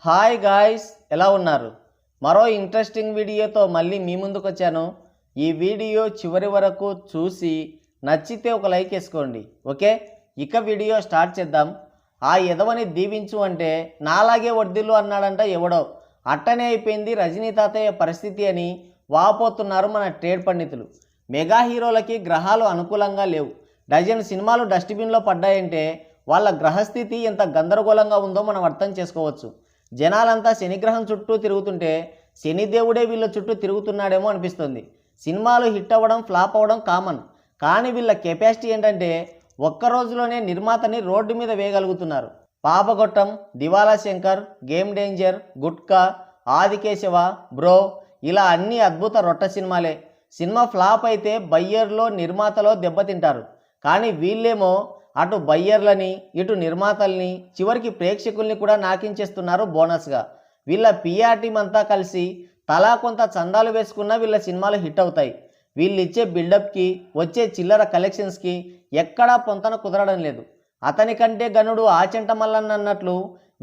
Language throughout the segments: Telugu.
హాయ్ గాయ్స్, ఎలా ఉన్నారు? మరో ఇంట్రెస్టింగ్ వీడియోతో మళ్ళీ మీ ముందుకు వచ్చాను. ఈ వీడియో చివరి వరకు చూసి నచ్చితే ఒక లైక్ వేసుకోండి. ఓకే, ఇక వీడియో స్టార్ట్ చేద్దాం. ఆ ఎదవని దీవించు అంటే నాలాగే వర్దిల్లు అన్నాడంట ఎవడో. అట్టనే అయిపోయింది రజనీ తాతయ్య పరిస్థితి అని వాపోతున్నారు మన ట్రేడ్ పండితులు. మెగా హీరోలకి గ్రహాలు అనుకూలంగా లేవు. డజన్ సినిమాలు డస్ట్బిన్లో పడ్డాయంటే వాళ్ళ గ్రహస్థితి ఎంత గందరగోళంగా ఉందో మనం అర్థం చేసుకోవచ్చు. జనాలంతా శనిగ్రహం చుట్టూ తిరుగుతుంటే శనిదేవుడే వీళ్ళ చుట్టూ తిరుగుతున్నాడేమో అనిపిస్తుంది. సినిమాలు హిట్ అవ్వడం ఫ్లాప్ అవ్వడం కామన్, కానీ వీళ్ళ కెపాసిటీ ఏంటంటే ఒక్క రోజులోనే నిర్మాతని రోడ్డు మీద వేయగలుగుతున్నారు. పాపగొట్టం, దివాలా Shankar, game danger, gutka, Aadikeshava, bro ఇలా అన్ని అద్భుత రొట్ట సినిమాలే. సినిమా ఫ్లాప్ అయితే బయ్యర్లో నిర్మాతలో దెబ్బతింటారు. కానీ వీళ్ళేమో అటు బయ్యర్లని ఇటు నిర్మాతల్ని చివరికి ప్రేక్షకుల్ని కూడా నాకించేస్తున్నారు బోనస్గా. వీళ్ళ పిఆర్ టీం అంతా కలిసి తలా కొంత చందాలు వేసుకున్నా వీళ్ళ సినిమాలు హిట్ అవుతాయి. వీళ్ళు ఇచ్చే బిల్డప్కి వచ్చే చిల్లర కలెక్షన్స్కి ఎక్కడా పొంతన కుదరడం లేదు. అతని కంటే గనుడు ఆచెంట మల్లన్న అన్నట్లు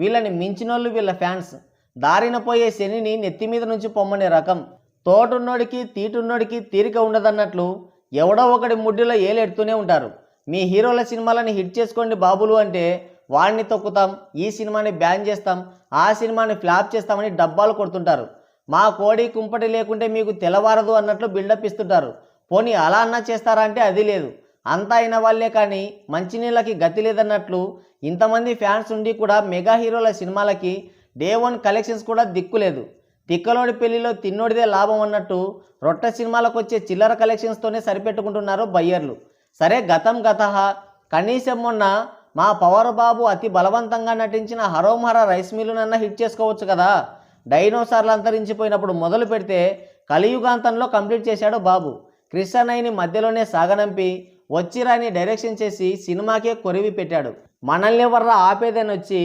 వీళ్ళని మించినోళ్ళు వీళ్ళ ఫ్యాన్స్. దారిన పోయే శనిని నెత్తి మీద నుంచి పొమ్మనే రకం. తోటున్నోడికి తీటున్నోడికి తీరిక ఉండదన్నట్లు ఎవడో ఒకటి ముడ్డిలో ఏలెడుతూనే ఉంటారు. మీ హీరోల సినిమాలని హిట్ చేసుకోండి బాబులు అంటే వాడిని తొక్కుతాం, ఈ సినిమాని బ్యాన్ చేస్తాం, ఆ సినిమాని ఫ్లాప్ చేస్తామని డబ్బాలు కొడుతుంటారు. మా కోడి కుంపటి లేకుంటే మీకు తెలవారదు అన్నట్లు బిల్డప్ ఇస్తుంటారు. పోనీ అలా అన్నా చేస్తారా అంటే అది లేదు. అంతా అయిన వాళ్ళే కానీ మంచినీళ్ళకి గతి లేదన్నట్లు ఇంతమంది ఫ్యాన్స్ ఉండి కూడా మెగా హీరోల సినిమాలకి డే 1 కలెక్షన్స్ కూడా దిక్కులేదు. తిక్కలోడి పెళ్లిలో తిన్నోడిదే లాభం అన్నట్టు రొట్ట సినిమాలకు వచ్చే చిల్లర కలెక్షన్స్తోనే సరిపెట్టుకుంటున్నారు బయ్యర్లు. సరే, గతం గతహ, కనీసం మొన్న మా పవర్ బాబు అతి బలవంతంగా నటించిన హరోంహర రైస్ మిల్లునన్నా హిట్ చేసుకోవచ్చు కదా. డైనోసార్లు అంతరించిపోయినప్పుడు మొదలు పెడితే కలియుగాంతంలో కంప్లీట్ చేశాడు బాబు. కృష్ణనైని మధ్యలోనే సాగనంపి వచ్చిరాని డైరెక్షన్ చేసి సినిమాకే కొరివి పెట్టాడు. మనల్ని ఎవర్రా ఆపేదని వచ్చి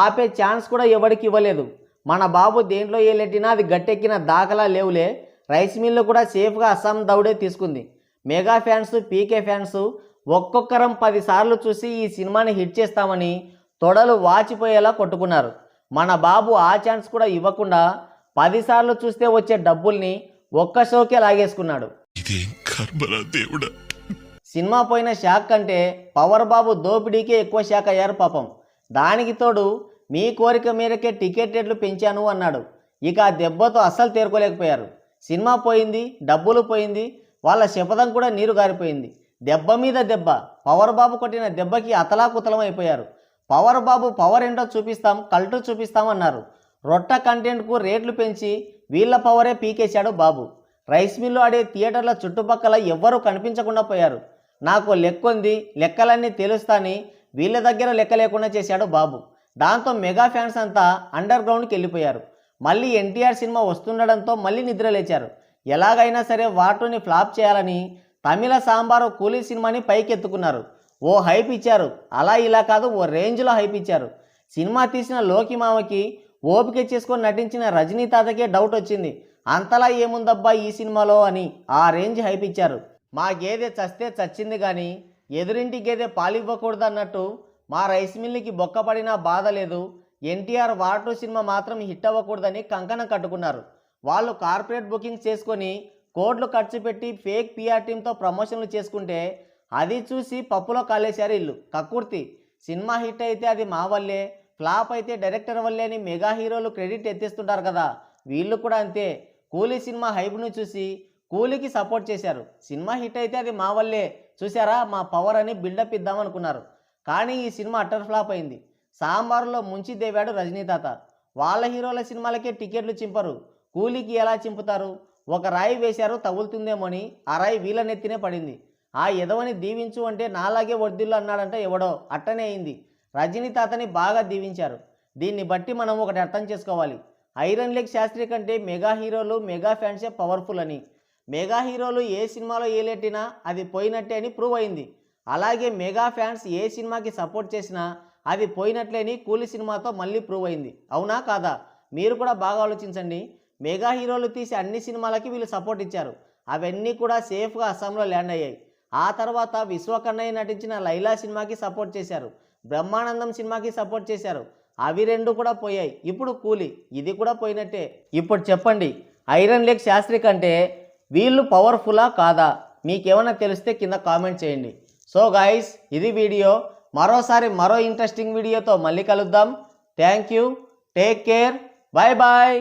ఆపే ఛాన్స్ కూడా ఎవరికి ఇవ్వలేదు. మన బాబు దేంట్లో ఏలెట్టినా అది గట్టెక్కిన దాఖలా లేవులే. రైస్ మిల్లు కూడా సేఫ్గా అస్సాం దౌడే తీసుకుంది. మెగా ఫ్యాన్స్, పీకే ఫ్యాన్స్ ఒక్కొక్కరం 10 సార్లు చూసి ఈ సినిమాని హిట్ చేస్తామని తొడలు వాచిపోయేలా కొట్టుకున్నారు. మన బాబు ఆ ఛాన్స్ కూడా ఇవ్వకుండా 10 సార్లు చూస్తే వచ్చే డబ్బుల్ని ఒక్క షోకే లాగేసుకున్నాడు. సినిమా పోయిన షాక్ కంటే పవర్ బాబు దోపిడీకే ఎక్కువ షాక్ అయ్యారు పాపం. దానికి తోడు మీ కోరిక మేరకే టికెట్ రేట్లు పెంచాను అన్నాడు. ఇక ఆ దెబ్బతో అస్సలు తేరుకోలేకపోయారు. సినిమా పోయింది, డబ్బులు పోయింది, వాళ్ళ శపథం కూడా నీరు గారిపోయింది. దెబ్బ మీద దెబ్బ. పవర్ బాబు కొట్టిన దెబ్బకి అతలాకుతలం అయిపోయారు. పవర్ బాబు పవర్ ఏంటో చూపిస్తాం, కల్టు చూపిస్తామన్నారు. రొట్ట కంటెంట్కు రేట్లు పెంచి వీళ్ళ పవరే పీకేశాడు బాబు. రైస్ మిల్లు ఆడే థియేటర్ల చుట్టుపక్కల ఎవ్వరూ కనిపించకుండా పోయారు. నాకు లెక్కొంది, లెక్కలన్నీ తెలుస్తాని వీళ్ళ దగ్గర లెక్క లేకుండా చేశాడు బాబు. దాంతో మెగా ఫ్యాన్స్ అంతా అండర్ గ్రౌండ్కి వెళ్ళిపోయారు. మళ్ళీ ఎన్టీఆర్ సినిమా వస్తుండడంతో మళ్ళీ నిద్ర లేచారు. ఎలాగైనా సరే వాటుని ఫ్లాప్ చేయాలని తమిళ సాంబారు కూలీ సినిమాని పైకెత్తుకున్నారు. ఓ హైప్ ఇచ్చారు. అలా ఇలా కాదు, ఓ రేంజ్లో హైప్ ఇచ్చారు. సినిమా తీసిన లోకి మామకి ఓపిక చేసుకొని నటించిన రజనీ తాతకే డౌట్ వచ్చింది. అంతలా ఏముందబ్బా ఈ సినిమాలో అని ఆ రేంజ్ హైప్ ఇచ్చారు. మా గేదె చస్తే చచ్చింది కానీ ఎదురింటి గేదె పాలివ్వకూడదు అన్నట్టు మా రైస్ మిల్లుకి బొక్కపడినా బాధ లేదు. ఎన్టీఆర్ వార్ 2 సినిమా మాత్రం హిట్ అవ్వకూడదని కంకణం కట్టుకున్నారు. వాళ్ళు కార్పొరేట్ బుకింగ్స్ చేసుకొని కోట్లు ఖర్చు పెట్టి ఫేక్ పిఆర్ టీంతో ప్రమోషన్లు చేసుకుంటే అది చూసి పప్పులో కాలేశారు ఇల్లు కక్కుర్తి. సినిమా హిట్ అయితే అది మా వల్లే, ఫ్లాప్ అయితే డైరెక్టర్ వల్లే అని మెగా హీరోలు క్రెడిట్ ఎత్తేస్తుంటారు కదా. వీళ్ళు కూడా అంతే. కూలీ సినిమా హైప్ను చూసి కూలీకి సపోర్ట్ చేశారు. సినిమా హిట్ అయితే అది మా వల్లే, చూసారా మా పవర్ అని బిల్డప్ ఇద్దామనుకున్నారు. కానీ ఈ సినిమా అట్టర్ ఫ్లాప్ అయింది. సాంబారులో ముంచి దేవాడు రజనీ తాత. వాళ్ళ హీరోల సినిమాలకే టికెట్లు చింపరు, కూలీకి ఎలా చింపుతారు? ఒక రాయి వేశారు, తగులుతుందేమో అని ఆ రాయి వీళ్ళ నెత్తినే పడింది. ఆ ఎదవని దీవించు అంటే నాలాగే వర్దిల్లు అన్నాడంట ఎవడో. అట్టనే అయింది. రజనీ తాతని బాగా దీవించారు. దీన్ని బట్టి మనం ఒకటి అర్థం చేసుకోవాలి. ఐరన్ లెగ్ శాస్త్రి కంటే మెగా హీరోలు, మెగా ఫ్యాన్సే పవర్ఫుల్ అని. మెగా హీరోలు ఏ సినిమాలో ఏలెట్టినా అది పోయినట్టే అని ప్రూవ్ అయింది. అలాగే మెగా ఫ్యాన్స్ ఏ సినిమాకి సపోర్ట్ చేసినా అది పోయినట్లేని కూలీ సినిమాతో మళ్ళీ ప్రూవ్ అయింది. అవునా కాదా? మీరు కూడా బాగా ఆలోచించండి. మెగా హీరోలు తీసి అన్ని సినిమాలకి వీళ్ళు సపోర్ట్ ఇచ్చారు. అవన్నీ కూడా సేఫ్గా అస్సాంలో ల్యాండ్ అయ్యాయి. ఆ తర్వాత విశ్వకన్నయ్య నటించిన లైలా సినిమాకి సపోర్ట్ చేశారు, బ్రహ్మానందం సినిమాకి సపోర్ట్ చేశారు. అవి రెండు కూడా పోయాయి. ఇప్పుడు కూలీ ఇది కూడా పోయినట్టే. ఇప్పుడు చెప్పండి, ఐరన్ లెగ్ శాస్త్రి కంటే వీళ్ళు పవర్ఫుల్లా కాదా? మీకేమైనా తెలిస్తే కింద కామెంట్ చేయండి. సో గాయస్, ఇది వీడియో. మరోసారి మరో ఇంట్రెస్టింగ్ వీడియోతో మళ్ళీ కలుద్దాం. Thank you, take care, bye bye.